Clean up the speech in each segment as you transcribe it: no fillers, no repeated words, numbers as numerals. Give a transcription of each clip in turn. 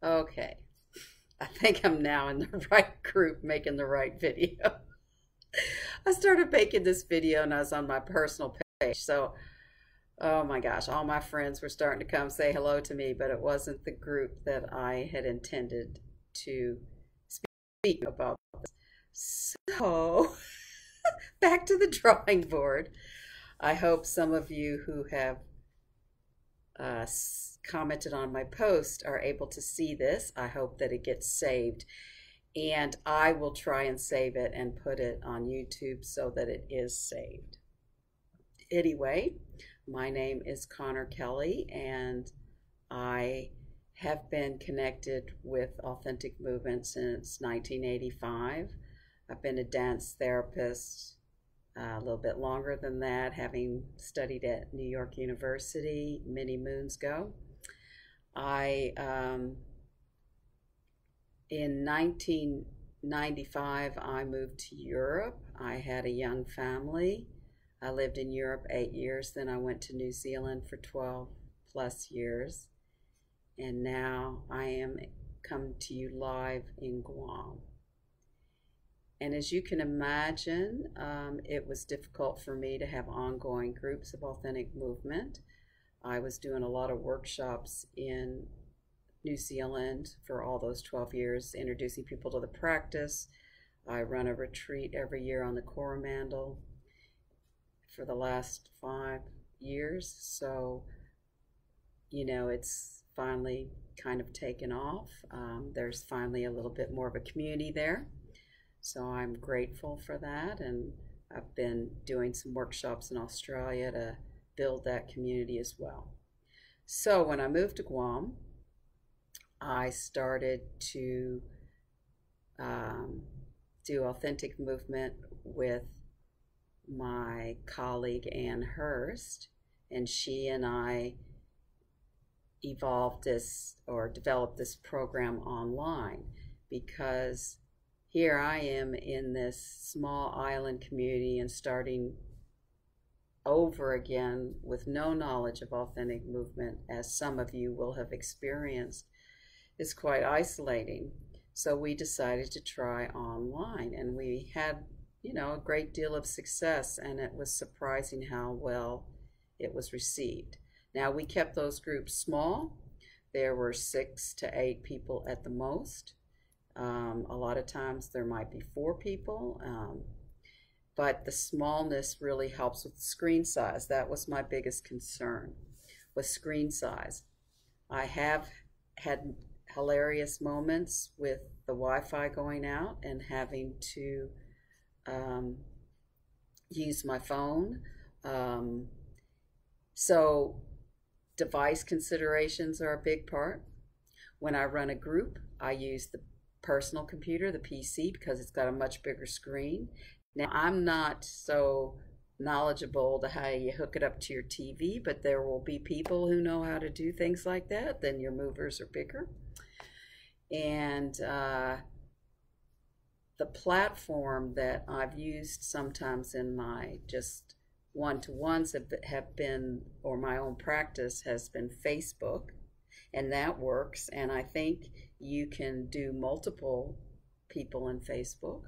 Okay, I think I'm now in the right group making the right video. I started making this video and I was on my personal page. So, oh my gosh, all my friends were starting to come say hello to me, but it wasn't the group that I had intended to speak about. So, back to the drawing board. I hope some of you who have commented on my post are able to see this. I hope that it gets saved. And I will try and save it and put it on YouTube so that it is saved. Anyway, my name is Connor Kelly, and I have been connected with Authentic Movement since 1985. I've been a dance therapist a little bit longer than that, having studied at New York University many moons ago. In 1995, I moved to Europe. I had a young family. I lived in Europe 8 years. Then I went to New Zealand for 12 plus years. And now I am come to you live in Guam. And as you can imagine, it was difficult for me to have ongoing groups of authentic movement. I was doing a lot of workshops in New Zealand for all those 12 years, introducing people to the practice. I run a retreat every year on the Coromandel for the last 5 years. So, you know, it's finally kind of taken off. There's finally a little bit more of a community there. So I'm grateful for that. And I've been doing some workshops in Australia to build that community as well. So when I moved to Guam, I started to do authentic movement with my colleague Ann Hurst, and she and I evolved this or developed this program online because here I am in this small island community and starting over again with no knowledge of authentic movement, as some of you will have experienced, is quite isolating. So we decided to try online, and we had, you know, a great deal of success, and it was surprising how well it was received. Now, we kept those groups small. There were 6 to 8 people at the most. A lot of times there might be 4 people, but the smallness really helps with screen size. That was my biggest concern, was screen size. I have had hilarious moments with the Wi-Fi going out and having to use my phone. So device considerations are a big part. When I run a group, I use the personal computer, the PC, because it's got a much bigger screen. Now, I'm not so knowledgeable to how you hook it up to your TV, but there will be people who know how to do things like that. Then your movers are bigger. And the platform that I've used sometimes in my just one-to-ones have been, or my own practice has been Facebook, and that works. And I think you can do multiple people in Facebook.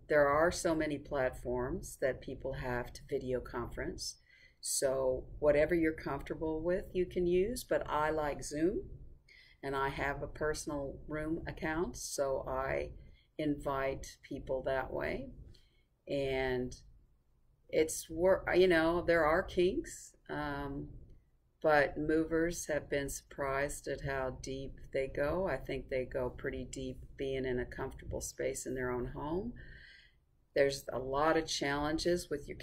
There are so many platforms that people have to video conference. So whatever you're comfortable with, you can use, but I like Zoom, and I have a personal room account, so I invite people that way. And it's work, you know, there are kinks, but movers have been surprised at how deep they go. I think they go pretty deep being in a comfortable space in their own home. There's a lot of challenges with your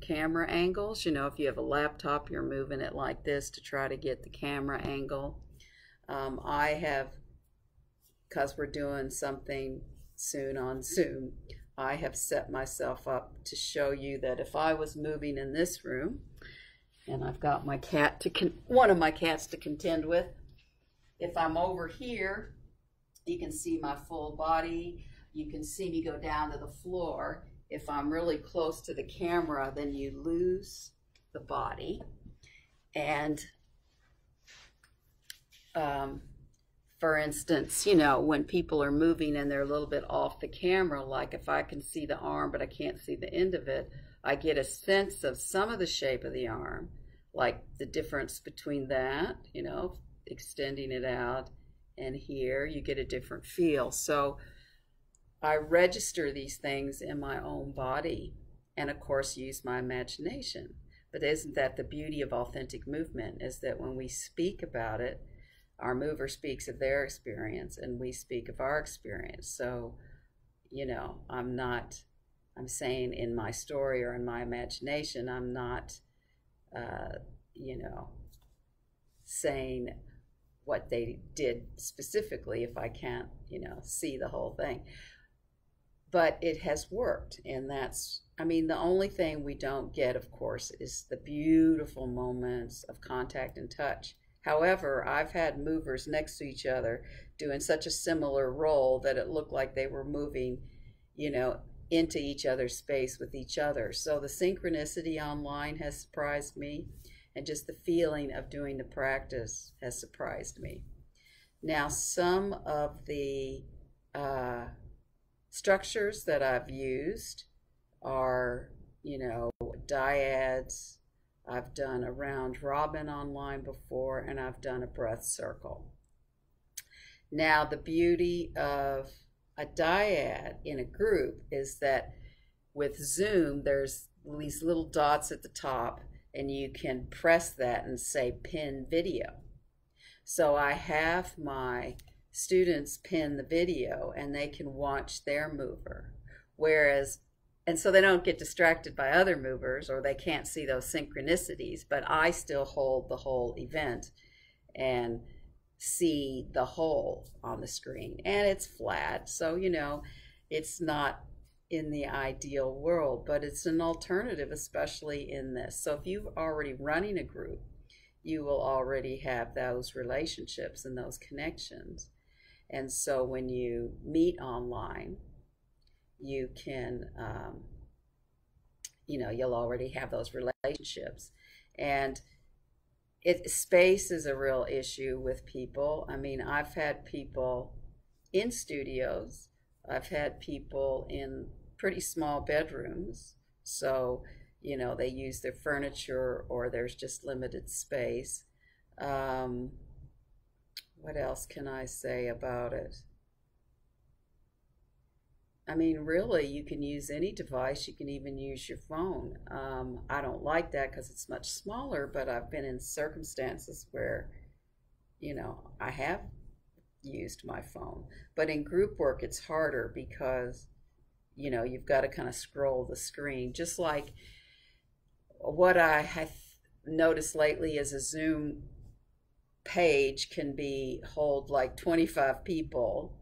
camera angles. You know, if you have a laptop, you're moving it like this to try to get the camera angle. I have, because we're doing something soon on Zoom, I have set myself up to show you that if I was moving in this room, and I've got my cat one of my cats to contend with. If I'm over here, you can see my full body. You can see me go down to the floor. If I'm really close to the camera, then you lose the body. And um, for instance, you know, when people are moving and they're a little bit off the camera, like if I can see the arm but I can't see the end of it, I get a sense of some of the shape of the arm, like the difference between that, you know, extending it out, and here you get a different feel. So I register these things in my own body and, of course, use my imagination. But isn't that the beauty of authentic movement, is that when we speak about it, our mover speaks of their experience and we speak of our experience. So, you know, I'm saying in my story or in my imagination, I'm not, you know, saying what they did specifically if I can't, you know, see the whole thing. But it has worked, and that's, I mean, the only thing we don't get, of course, is the beautiful moments of contact and touch. However, I've had movers next to each other doing such a similar role that it looked like they were moving, you know, into each other's space with each other. So the synchronicity online has surprised me, and just the feeling of doing the practice has surprised me. Now, some of the structures that I've used are, you know, dyads. I've done a round robin online before, and I've done a breath circle. Now, the beauty of a dyad in a group is that with Zoom, there's these little dots at the top, and you can press that and say pin video. So I have my students pin the video and they can watch their mover. Whereas, and so they don't get distracted by other movers, or they can't see those synchronicities, but I still hold the whole event and see the whole on the screen. And it's flat, so, you know, it's not in the ideal world, but it's an alternative, especially in this. So if you're already running a group, you will already have those relationships and those connections. And so when you meet online, you can, you know, you'll already have those relationships. And space is a real issue with people. I mean, I've had people in studios, I've had people in pretty small bedrooms. So, you know, they use their furniture or there's just limited space. What else can I say about it? I mean, really, you can use any device. You can even use your phone. I don't like that because it's much smaller, but I've been in circumstances where, you know, I have used my phone. But in group work, it's harder because, you know, you've got to kind of scroll the screen. Just like what I have noticed lately is a Zoom page can hold like 25 people,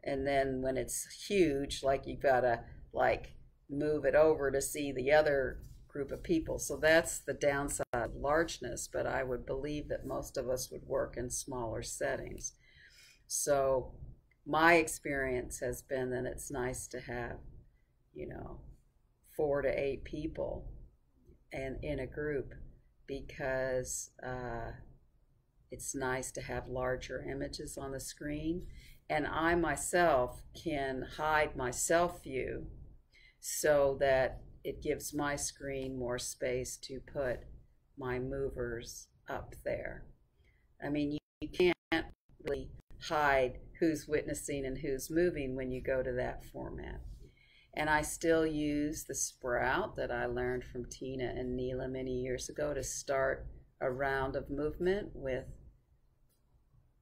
and then when it's huge, like you've got to like move it over to see the other group of people. So that's the downside of largeness, but I would believe that most of us would work in smaller settings. So my experience has been that it's nice to have, you know, 4 to 8 people and in a group, because it's nice to have larger images on the screen. And I myself can hide my self view so that it gives my screen more space to put my movers up there. I mean, you can't really hide who's witnessing and who's moving when you go to that format. And I still use the sprout that I learned from Tina and Neela many years ago to start a round of movement with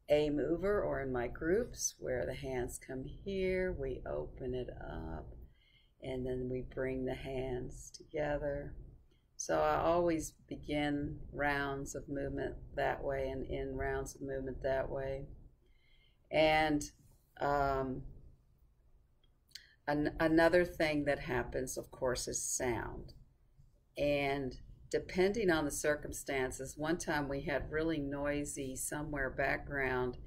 a mover, or in my groups where the hands come here, we open it up and then we bring the hands together. So I always begin rounds of movement that way and end rounds of movement that way. And another thing that happens, of course, is sound. And depending on the circumstances, one time we had really noisy somewhere background,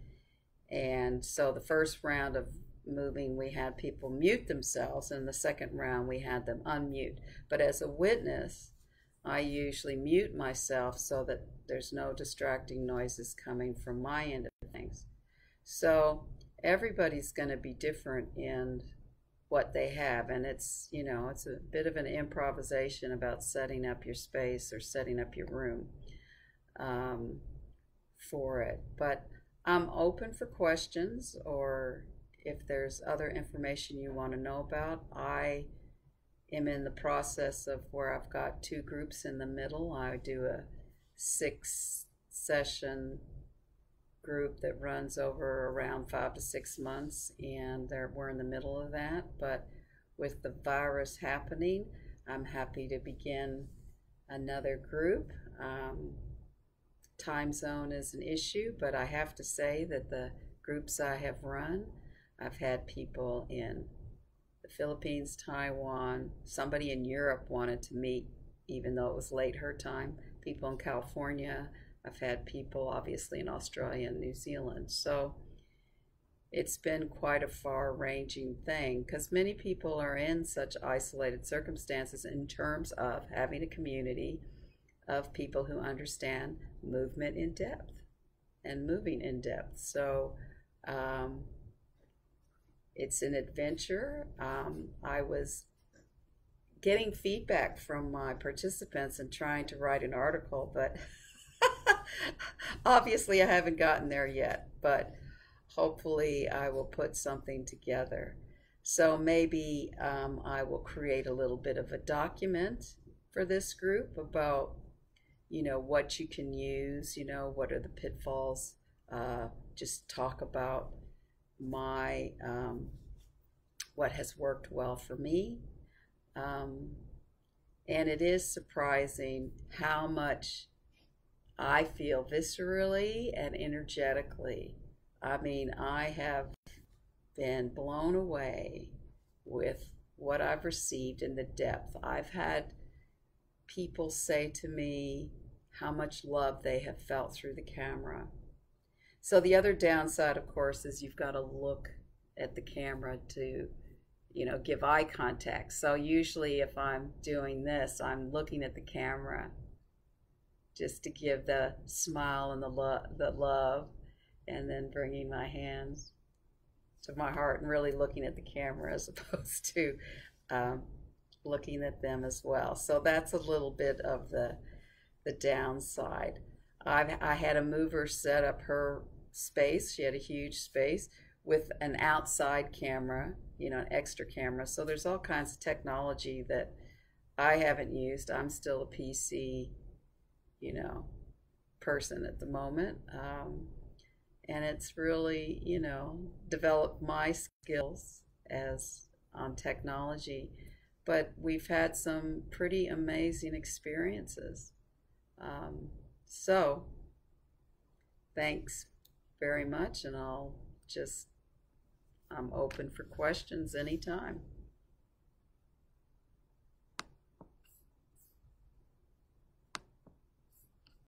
and so the first round of moving we had people mute themselves, and the second round we had them unmute. But as a witness, I usually mute myself so that There's no distracting noises coming from my end of things. So everybody's going to be different in what they have, and it's, you know, it's a bit of an improvisation about setting up your space or setting up your room for it. But I'm open for questions, or if there's other information you want to know about. I am in the process of where I've got 2 groups in the middle. I do a 6-session group that runs over around 5 to 6 months, and we're in the middle of that. But with the virus happening, I'm happy to begin another group. Time zone is an issue, but I have to say that the groups I have run, I've had people in the Philippines, Taiwan, somebody in Europe wanted to meet even though it was late her time, people in California. I've had people obviously in Australia and New Zealand. So it's been quite a far-ranging thing, because many people are in such isolated circumstances in terms of having a community of people who understand movement in depth and moving in depth. So it's an adventure. I was getting feedback from my participants and trying to write an article, but obviously I haven't gotten there yet, but hopefully I will put something together. So maybe I will create a little bit of a document for this group about, you know, what you can use, you know, what are the pitfalls, just talk about my, what has worked well for me. And it is surprising how much I feel viscerally and energetically. I mean, I have been blown away with what I've received in the depth. I've had people say to me how much love they have felt through the camera. So the other downside, of course, is you've got to look at the camera to, you know, give eye contact. So usually if I'm doing this, I'm looking at the camera just to give the smile and the love, and then bringing my hands to my heart and really looking at the camera as opposed to looking at them as well. So that's a little bit of the downside. I had a mover set up her space. She had a huge space with an outside camera, you know, an extra camera. So there's all kinds of technology that I haven't used. I'm still a PC, you know, person at the moment. And it's really, you know, developed my skills as on technology. But we've had some pretty amazing experiences. So thanks very much, and I'm open for questions anytime.